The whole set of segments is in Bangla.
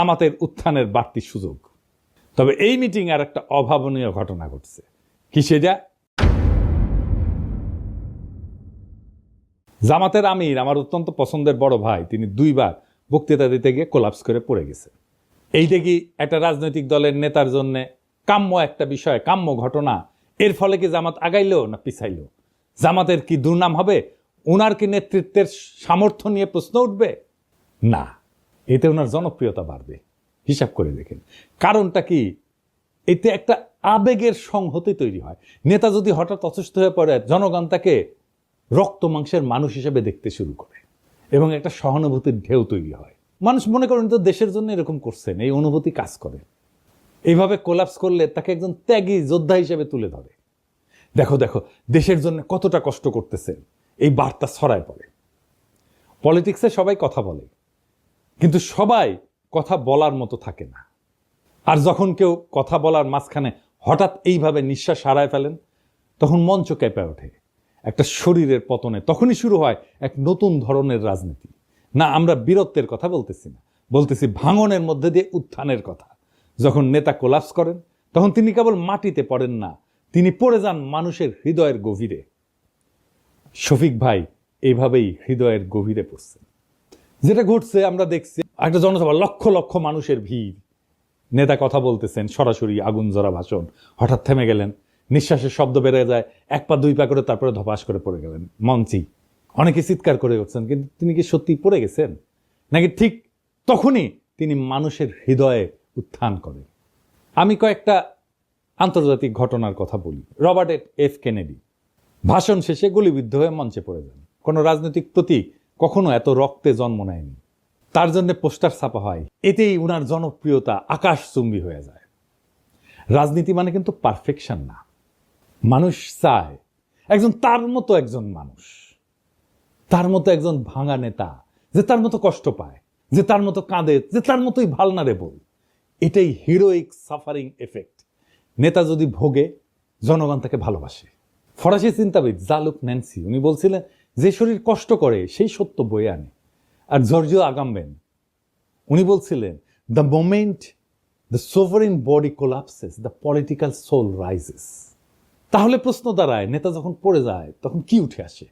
জামাতের উত্থানের বাড়তি সুযোগ। তবে এই মিটিং আর একটা অভাবনীয় ঘটনা ঘটছে। কি সেটা? জামাতের আমির, আমার অত্যন্ত পছন্দের বড় ভাই, তিনি 2 বার বক্তৃতা দিতে গিয়ে কোলাপস করে পড়ে গেছে। এইটা কি একটা রাজনৈতিক দলের নেতার জন্য কাম্য একটা বিষয়, কাম্য ঘটনা? এর ফলে কি জামাত আগাইলো না পিছাইলো? জামাতের কি দুর্নাম হবে? ওনার কি নেতৃত্বের সামর্থ্য নিয়ে প্রশ্ন উঠবে? না, এতে ওনার জনপ্রিয়তা বাড়বে। হিসাব করে দেখেন কারণটা কি। এতে একটা আবেগের সংহতি তৈরি হয়। নেতা যদি হঠাৎ অসুস্থ হয়ে পড়ে, জনগণ তাকে রক্ত মাংসের মানুষ হিসেবে দেখতে শুরু করে এবং একটা সহানুভূতির ঢেউ তৈরি হয়। মানুষ মনে করেন তো দেশের জন্য এরকম করছেন, এই অনুভূতি কাজ করে। এইভাবে কোলাপস করলে তাকে একজন ত্যাগী যোদ্ধা হিসেবে তুলে ধরে। দেখো দেখো দেশের জন্য কতটা কষ্ট করতেছেন, এই বার্তা ছড়ায় পড়ে। পলিটিক্সে সবাই কথা বলে, কিন্তু সবাই কথা বলার মতো থাকে না। আর যখন কেউ কথা বলার মাঝখানে হঠাৎ এইভাবে নিঃশ্বাস হারায় ফেলেন, তখন মঞ্চ কেঁপে ওঠে। একটা শরীরের পতনে তখনই শুরু হয় এক নতুন ধরনের রাজনীতি। না, আমরা বীরত্বের কথা বলতেছি না, বলতেছি ভাঙনের মধ্যে দিয়ে উত্থানের কথা। যখন নেতা কোলাপস করেন, তখন তিনি কেবল মাটিতে পড়েন না, তিনি পড়ে যান মানুষের হৃদয়ের গভীরে। শফিক ভাই এইভাবেই হৃদয়ের গভীরে পড়ছেন। যেটা ঘটছে আমরা দেখছি, একটা জনসভা, লক্ষ লক্ষ মানুষের ভিড়, নেতা কথা বলতেছেন, সরাসরি আগুন জ্বরা ভাষণ, হঠাৎ থেমে গেলেন, নিঃশ্বাসের শব্দ বেড়ে যায়, 1 পা 2 পা করে, তারপরে ধপাস করে পড়ে গেলেন মঞ্চেই। অনেকে চিৎকার করে উঠছেন, কিন্তু তিনি কি সত্যি পড়ে গেছেন, নাকি ঠিক তখনই তিনি মানুষের হৃদয়ে উত্থান করেন? আমি কয়েকটা আন্তর্জাতিক ঘটনার কথা বলি। রবার্ট এফ কেনেডি ভাষণ শেষে গুলিবিদ্ধ হয়ে মঞ্চে পড়ে যান। কোনো রাজনৈতিক প্রতীক কখনো এত রক্তে জন্ম নেয়নি। তার জন্য পোস্টার ছাপা হয়, এতেই উনার জনপ্রিয়তা আকাশচুম্বী হয়ে যায়। রাজনীতি মানে কিন্তু পারফেকশন না। মানুষ চায় একজন তার মতো একজন মানুষ, তার মতো একজন ভাঙা নেতা, যে তার মতো কষ্ট পায়, যে তার মতো কাঁদে, যে তার মতোই ভালনারেবল। এটাই হিরোইক সাফারিং এফেক্ট। নেতা যদি ভোগে, জনগণ তাকে ভালোবাসে। ফরাসি চিন্তাবিদ জালুক ন্যান্সি, উনি বলছিলেন, যে শরীর কষ্ট করে সেই সত্য বয়ে আনে। আর জর্জিও আগাম্বেন, উনি বলছিলেন, the moment the sovereign body collapses, the political soul rises. তাহলে প্রশ্ন দাঁড়ায়, নেতা যখন পড়ে যায় তখন কি উঠে আসে?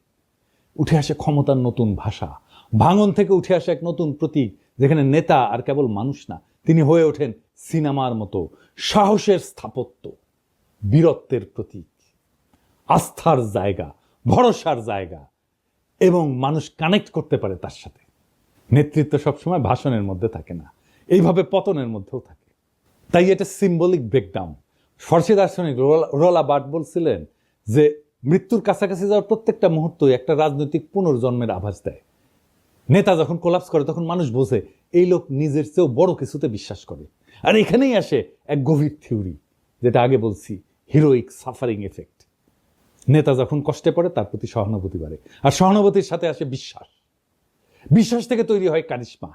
উঠে আসে ক্ষমতার নতুন ভাষা। ভাঙন থেকে উঠে আসে এক নতুন প্রতীক, যেখানে নেতা আর কেবল মানুষ না, তিনি হয়ে ওঠেন সিনেমার মতো সাহসের স্থাপত্য, বীরত্বের প্রতীক, আস্থার জায়গা, ভরসার জায়গা, এবং মানুষ কানেক্ট করতে পারে তার সাথে। নেতৃত্ব সবসময় ভাষণের মধ্যে থাকে না, এইভাবে পতনের মধ্যেও থাকে। তাই এটা সিম্বলিক ব্রেকডাউন। ফরাসি দার্শনিক রোলা বার্ট বলছিলেন যে মৃত্যুর কাছাকাছি যাওয়ার প্রত্যেকটা মুহূর্তই একটা রাজনৈতিক পুনর্জন্মের আভাস দেয়। নেতা যখন কোলাপস করে, তখন মানুষ বোঝে এই লোক নিজের চেয়েও বড় কিছুতে বিশ্বাস করে। আর এখানেই আসে এক গভীর থিওরি, যেটা আগে বলছি, হিরোইক সাফারিং এফেক্ট। নেতা যখন কষ্টে পড়ে, তার প্রতি সহানুভূতি বাড়ে, আর সহানুভূতির সাথে আসে বিশ্বাস। বিশ্বাস থেকে তৈরি হয় কারিশমা।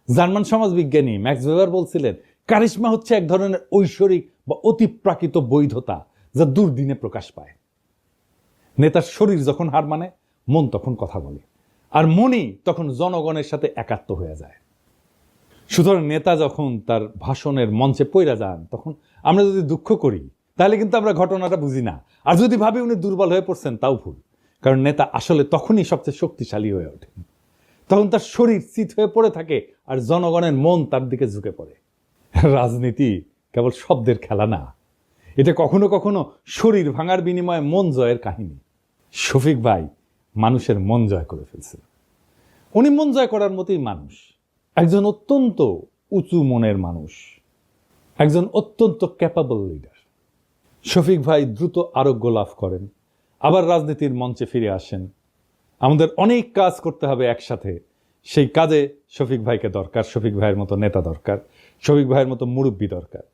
জার্মান সমাজবিজ্ঞানী ম্যাক্স ওয়েবার বলছিলেন, কারিশমা হচ্ছে এক ধরনের ঐশ্বরিক বা অতিপ্রাকৃত বৈধতা, যা দুর্দিনে প্রকাশ পায়। নেতার শরীর যখন হার মানে, মন তখন কথা বলে, আর মনই তখন জনগণের সাথে একাত্ম হয়ে যায়। সুতরাং নেতা যখন তার ভাষণের মঞ্চে পইরা যান, তখন আমরা যদি দুঃখ করি, তাহলে কিন্তু আমরা ঘটনাটা বুঝি না। আর যদি ভাবি উনি দুর্বল হয়ে পড়ছেন, তাও ভুল। কারণ নেতা আসলে তখনই সবচেয়ে শক্তিশালী হয়ে ওঠেন, তখন তার শরীর চিত হয়ে পড়ে থাকে আর জনগণের মন তার দিকে ঝুঁকে পড়ে। রাজনীতি কেবল শব্দের খেলা না, এটা কখনো কখনো শরীর ভাঙার বিনিময়ে মন জয়ের কাহিনী। শফিক ভাই মানুষের মন জয় করে ফেলছে। উনি মন জয় করার মতোই মানুষ, একজন অত্যন্ত উঁচু মনের মানুষ, একজন অত্যন্ত ক্যাপাবল লিডার। শফিক ভাই দ্রুত আরোগ্য লাভ করেন, আবার রাজনীতির মঞ্চে ফিরে আসেন। আমাদের অনেক কাজ করতে হবে একসাথে, সেই কাজে শফিক ভাইকে দরকার, শফিক ভাইয়ের মতো নেতা দরকার, শফিক ভাইয়ের মতো মুরব্বী দরকার।